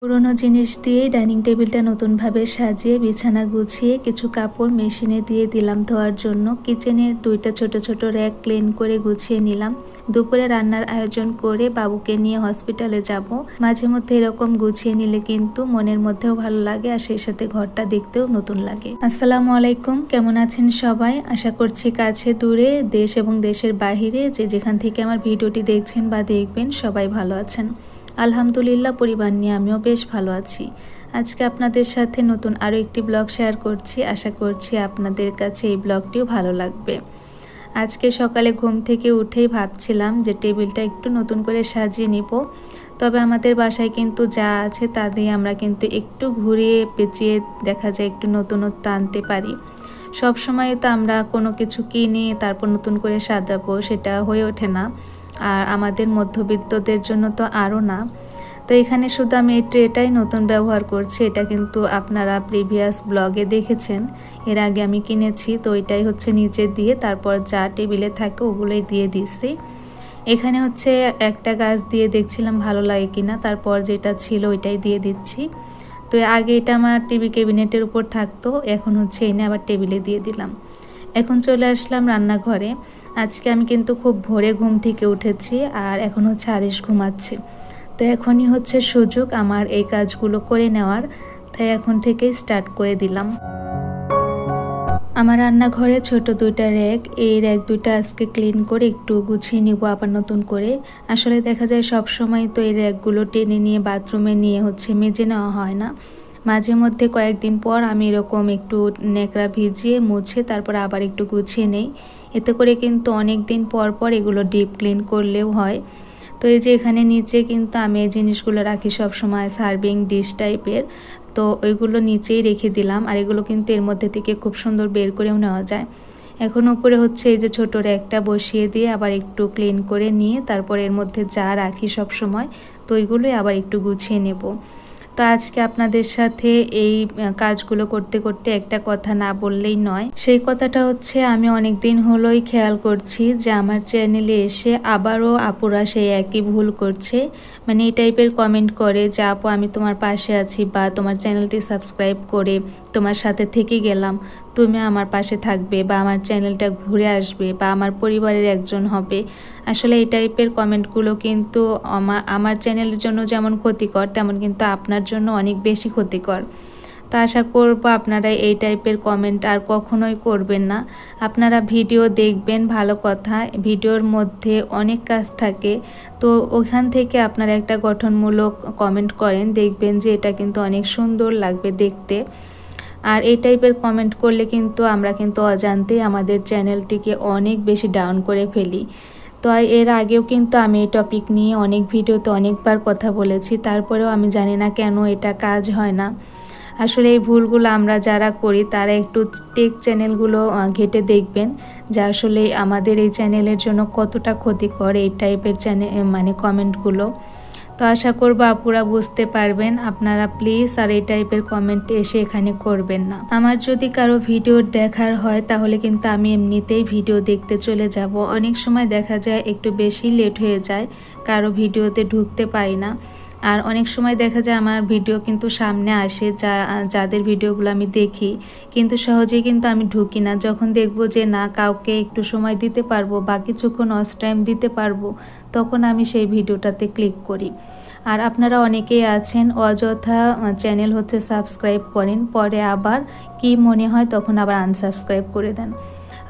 পুরোনো জিনিস দিয়ে ডাইনিং টেবিলটা নতুনভাবে সাজিয়ে বিছানা গুছিয়ে কিছু কাপড় মেশিনে দিয়ে দিলাম ধোয়ার জন্য। কিচেনের দুইটা ছোট ছোট র্যাক ক্লিন করে গুছিয়ে নিলাম। দুপুরে রান্নার আয়োজন করে বাবুকে নিয়ে হসপিটালে যাব। মাঝে মধ্যে এরকম গুছিয়ে নিলে কিন্তু মনের মধ্যেও ভালো লাগে আর সেই সাথে ঘরটা দেখতেও নতুন লাগে। আসসালামু আলাইকুম, কেমন আছেন সবাই? আশা করছি কাছে দূরে দেশ এবং দেশের বাহিরে যে যেখান থেকে আমার ভিডিওটি দেখছেন বা দেখবেন সবাই ভালো আছেন। আলহামদুলিল্লাহ, পরিবার নিয়ে আমিও বেশ ভালো আছি। আজকে আপনাদের সাথে নতুন আরও একটি ব্লগ শেয়ার করছি। আশা করছি আপনাদের কাছে এই ব্লগটিও ভালো লাগবে। আজকে সকালে ঘুম থেকে উঠেই ভাবছিলাম যে টেবিলটা একটু নতুন করে সাজিয়ে নিব। তবে আমাদের বাসায় কিন্তু যা আছে তা দিয়ে আমরা কিন্তু একটু ঘুরিয়ে পেঁচিয়ে দেখা যায় একটু নতুনত্ব আনতে পারি। সব সময় তো আমরা কোনো কিছু কিনে তারপর নতুন করে সাজাবো সেটা হয়ে ওঠে না, আর আমাদের মধ্যবিত্তদের জন্য তো আরও না। তো এখানে শুধু আমি এই ট্রেটাই নতুন ব্যবহার করছি। এটা কিন্তু আপনারা প্রিভিয়াস ব্লগে দেখেছেন, এর আগে আমি কিনেছি। তো এটাই হচ্ছে নিচে দিয়ে তারপর যা টেবিলে থাকে ওগুলোই দিয়ে দিচ্ছি। এখানে হচ্ছে একটা গাছ দিয়ে দেখছিলাম ভালো লাগে কিনা, তারপর যেটা ছিল ওইটাই দিয়ে দিচ্ছি। তো আগে এটা আমার টিভি ক্যাবিনেটের উপর থাকতো, এখন হচ্ছে এনে আবার টেবিলে দিয়ে দিলাম। এখন চলে আসলাম রান্নাঘরে। আজকে আমি কিন্তু খুব ভোরে ঘুম থেকে উঠেছি আর এখন হচ্ছে আরিশ ঘুমাচ্ছে। তো এখনই হচ্ছে সুযোগ আমার এই কাজগুলো করে নেওয়ার, তাই এখন থেকেই স্টার্ট করে দিলাম। আমার রান্নাঘরে ছোট দুইটা র্যাক, এই র্যাক দুইটা আজকে ক্লিন করে একটু গুছিয়ে নিব আবার নতুন করে। আসলে দেখা যায় সব সময় তো এই র্যাকগুলো টেনে নিয়ে বাথরুমে নিয়ে হচ্ছে মেজে নেওয়া হয় না। মাঝে মধ্যে কয়েকদিন পর আমি এরকম একটু ন্যাকড়া ভিজিয়ে মুছে তারপর আবার একটু গুছিয়ে নেই। এতে করে কিন্তু অনেক দিন পর পর এগুলো ডিপ ক্লিন করলেও হয়। তো এই যে এখানে নিচে কিন্তু আমি এই জিনিসগুলো রাখি সব সময়, সার্ভিং ডিশ টাইপের। তো ওইগুলো নিচেই রেখে দিলাম, আর এগুলো কিন্তু এর মধ্যে থেকে খুব সুন্দর বের করেও নেওয়া যায়। এখন উপরে হচ্ছে এই যে ছোটো র্যাকটা বসিয়ে দিয়ে আবার একটু ক্লিন করে নিয়ে তারপর এর মধ্যে যা রাখি সব সময় তো ওইগুলোই আবার একটু গুছিয়ে নেব। তো আজকে আপনাদের সাথে এই কাজগুলো করতে করতে একটা কথা না বললেই নয়। সেই কথাটা হচ্ছে আমি অনেক দিন হলোই খেয়াল করছি যে আমার চ্যানেলে এসে আবারও আপুরা সেই একই ভুল করছে। মানে এই টাইপের কমেন্ট করে যে আপু আমি তোমার পাশে আছি, বা তোমার চ্যানেলটি সাবস্ক্রাইব করে তোমার সাথে থেকে গেলাম, তুমি আমার পাশে থাকবে বা আমার চ্যানেলটা ঘুরে আসবে বা আমার পরিবারের একজন হবে। আসলে এই টাইপের কমেন্টগুলো কিন্তু আমার চ্যানেলের জন্য যেমন ক্ষতিকর, তেমন কিন্তু আপনার জন্য অনেক বেশি ক্ষতিকর। তো আশা করব আপনারা এই টাইপের কমেন্ট আর কখনোই করবেন না। আপনারা ভিডিও দেখবেন, ভালো কথা, ভিডিওর মধ্যে অনেক কাজ থাকে, তো ওখান থেকে আপনারা একটা গঠনমূলক কমেন্ট করেন, দেখবেন যে এটা কিন্তু অনেক সুন্দর লাগবে দেখতে। আর এই টাইপের কমেন্ট করলে কিন্তু আমরা কিন্তু অজান্তেই আমাদের চ্যানেলটিকে অনেক বেশি ডাউন করে ফেলি। তো এর আগেও কিন্তু আমি এই টপিক নিয়ে অনেক ভিডিওতে অনেকবার কথা বলেছি, তারপরেও আমি জানি না কেন এটা কাজ হয় না। আসলে এই ভুলগুলো আমরা যারা করি তারা একটু টেক চ্যানেলগুলো ঘেটে দেখবেন যে আসলে আমাদের এই চ্যানেলের জন্য কতটা ক্ষতিকর এই টাইপের চ্যানেল মানে কমেন্টগুলো। তো আশা করব আপুরা বুঝতে পারবেন। আপনারা প্লিজ আর এই টাইপের কমেন্ট এসে এখানে করবেন না। আমার যদি কারো ভিডিও দেখার হয় তাহলে কিন্তু আমি এমনিতেই ভিডিও দেখতে চলে যাব। অনেক সময় দেখা যায় একটু বেশি লেট হয়ে যায়, কারো ভিডিওতে ঢুকতে পারি না। আর অনেক সময় দেখা যায় আমার ভিডিও কিন্তু সামনে আসে, যাদের ভিডিওগুলো আমি দেখি, কিন্তু সহজেই কিন্তু আমি ঢুকি না। যখন দেখব যে না, কাউকে একটু সময় দিতে পারবো বা কিছুক্ষণ অস টাইম দিতে পারবো, তখন আমি সেই ভিডিওটাতে ক্লিক করি। আর আপনারা অনেকেই আছেন অযথা চ্যানেল হচ্ছে সাবস্ক্রাইব করেন, পরে আবার কি মনে হয় তখন আবার আনসাবস্ক্রাইব করে দেন।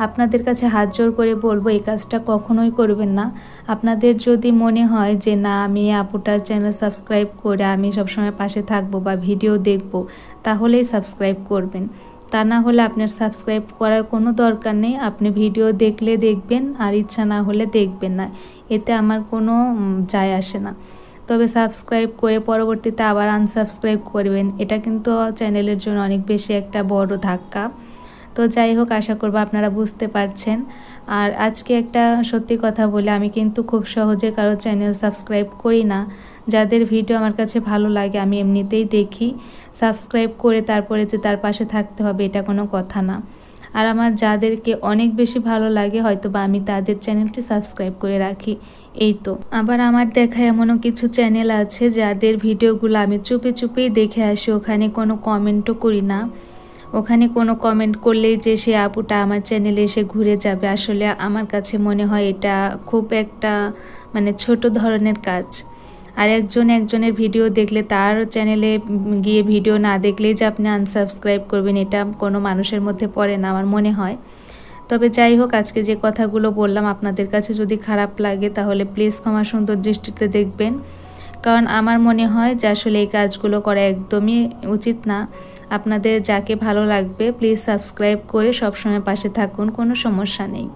আপনাদের কাছে হাত জোর করে বলবো এই কাজটা কখনোই করবেন না। আপনাদের যদি মনে হয় যে না, আমি আপুটার চ্যানেল সাবস্ক্রাইব করে আমি সবসময় পাশে থাকবো বা ভিডিও দেখব, তাহলেই সাবস্ক্রাইব করবেন। তা না হলে আপনার সাবস্ক্রাইব করার কোনো দরকার নেই। আপনি ভিডিও দেখলে দেখবেন আর ইচ্ছা না হলে দেখবেন না, এতে আমার কোনো যায় আসে না। তবে সাবস্ক্রাইব করে পরবর্তীতে আবার আনসাবস্ক্রাইব করবেন, এটা কিন্তু চ্যানেলের জন্য অনেক বেশি একটা বড় ধাক্কা। তো যাই হোক, আশা করব আপনারা বুঝতে পারছেন। আর আজকে একটা সত্যি কথা বলে, আমি কিন্তু খুব সহজে কারো চ্যানেল সাবস্ক্রাইব করি না। যাদের ভিডিও আমার কাছে ভালো লাগে আমি এমনিতেই দেখি। সাবস্ক্রাইব করে তারপরে যে তার পাশে থাকতে হবে এটা কোনো কথা না। আর আমার যাদেরকে অনেক বেশি ভালো লাগে হয়তো বা আমি তাদের চ্যানেলটি সাবস্ক্রাইব করে রাখি। এই তো। আবার আমার দেখা এমনও কিছু চ্যানেল আছে যাদের ভিডিওগুলো আমি চুপি চুপি দেখে আসি, ওখানে কোনো কমেন্টও করি না। ওখানে কোনো কমেন্ট করলেই যে সে আপুটা আমার চ্যানেলে এসে ঘুরে যাবে, আসলে আমার কাছে মনে হয় এটা খুব একটা মানে ছোট ধরনের কাজ। আর একজনের ভিডিও দেখলে তার চ্যানেলে গিয়ে ভিডিও না দেখলেই যে আপনি আনসাবস্ক্রাইব করবেন, এটা কোনো মানুষের মধ্যে পড়ে না আমার মনে হয়। তবে যাই হোক, আজকে যে কথাগুলো বললাম আপনাদের কাছে যদি খারাপ লাগে তাহলে প্লিজ ক্ষমা সুন্দর দৃষ্টিতে দেখবেন। কারণ আমার মনে হয় যে আসলে এই কাজগুলো করা একদমই উচিত না। আপনাদের যাকে ভালো লাগবে প্লিজ সাবস্ক্রাইব করে সবসময় পাশে থাকুন, কোনো সমস্যা নেই।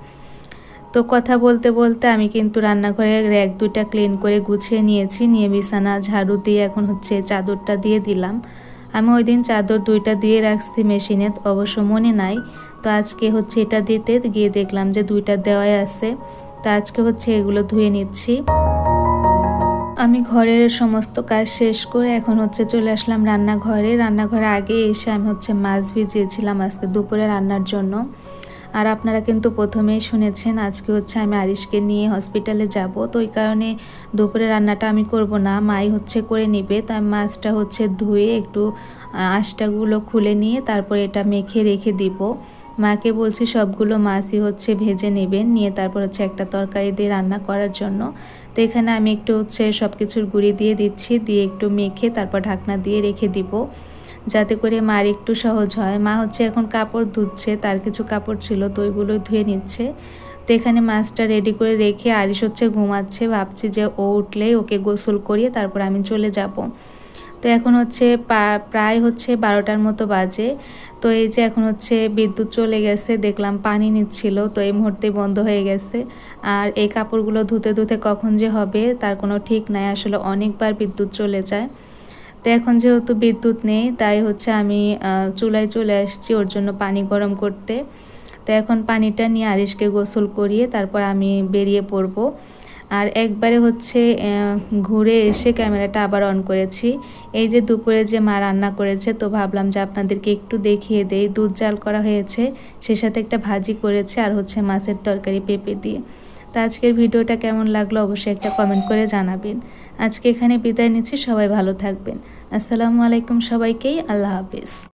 তো কথা বলতে বলতে আমি কিন্তু রান্নাঘরের র্যাক দুইটা ক্লিন করে গুছিয়ে নিয়েছি, নিয়ে বিছানা ঝাড়ু দিয়ে এখন হচ্ছে চাদরটা দিয়ে দিলাম। আমি ওই দিন চাদর দুইটা দিয়ে রাখছি মেশিনে, অবশ্য মনে নাই। তো আজকে হচ্ছে এটা দিতে গিয়ে দেখলাম যে দুইটা দেওয়াই আছে। তো আজকে হচ্ছে এগুলো ধুয়ে নিচ্ছি। আমি ঘরের সমস্ত কাজ শেষ করে এখন হচ্ছে চলে আসলাম রান্নাঘরে আগে এসে আমি হচ্ছে মাছ ভিজিয়েছিলাম আজকে দুপুরে রান্নার জন্য। আর আপনারা কিন্তু প্রথমেই শুনেছেন আজকে হচ্ছে আমি আরিশকে নিয়ে হসপিটালে যাব, তো ওই কারণে দুপুরে রান্নাটা আমি করব না, মাই হচ্ছে করে নেবে। তো আমি মাছটা হচ্ছে ধুয়ে একটু আঁশটাগুলো খুলে নিয়ে তারপর এটা মেখে রেখে দিব। মাকে বলছি সবগুলো মাছই হচ্ছে ভেজে নেবেন, নিয়ে তারপর হচ্ছে একটা তরকারি দিয়ে রান্না করার জন্য। তো এখানে আমি একটু হচ্ছে সব কিছুর গুঁড়ি দিয়ে দিচ্ছি, দিয়ে একটু মেখে তারপর ঢাকনা দিয়ে রেখে দিব, যাতে করে মার একটু সহজ হয়। মা হচ্ছে এখন কাপড় ধুচ্ছে, তার কিছু কাপড় ছিল তো ওইগুলো ধুয়ে নিচ্ছে। তো এখানে মাছটা রেডি করে রেখে আরিশ হচ্ছে ঘুমাচ্ছে, ভাবছি যে ও উঠলেই ওকে গোসল করিয়ে তারপর আমি চলে যাব। তো এখন হচ্ছে প্রায় হচ্ছে 12টার মতো বাজে। তো এই যে এখন হচ্ছে বিদ্যুৎ চলে গেছে, দেখলাম পানি নিচ্ছিল, তো এই মুহূর্তে বন্ধ হয়ে গেছে। আর এই কাপড়গুলো ধুতে ধুতে কখন যে হবে তার কোনো ঠিক নাই, আসলে অনেকবার বিদ্যুৎ চলে যায়। তো এখন যেহেতু বিদ্যুৎ নেই তাই হচ্ছে আমি চুলায় চলে আসছি ওর জন্য পানি গরম করতে। তো এখন পানিটা নিয়ে আরিশকে গোসল করিয়ে তারপর আমি বেরিয়ে পড়ব। আর একবারে হচ্ছে ঘুরে এসে ক্যামেরাটা আবার অন করেছি। এই যে দুপুরে যে মা রান্না করেছে, তো ভাবলাম যে আপনাদেরকে একটু দেখিয়ে দেই। দুধ জাল করা হয়েছে, সে সাথে একটা ভাজি করেছে আর হচ্ছে মাছের তরকারি পেঁপে দিয়ে। তো আজকের ভিডিওটা কেমন লাগলো অবশ্যই একটা কমেন্ট করে জানাবেন। আজকে এখানে বিদায় নিচ্ছি, সবাই ভালো থাকবেন। আসসালামু আলাইকুম সবাইকেই, আল্লাহ হাফেজ।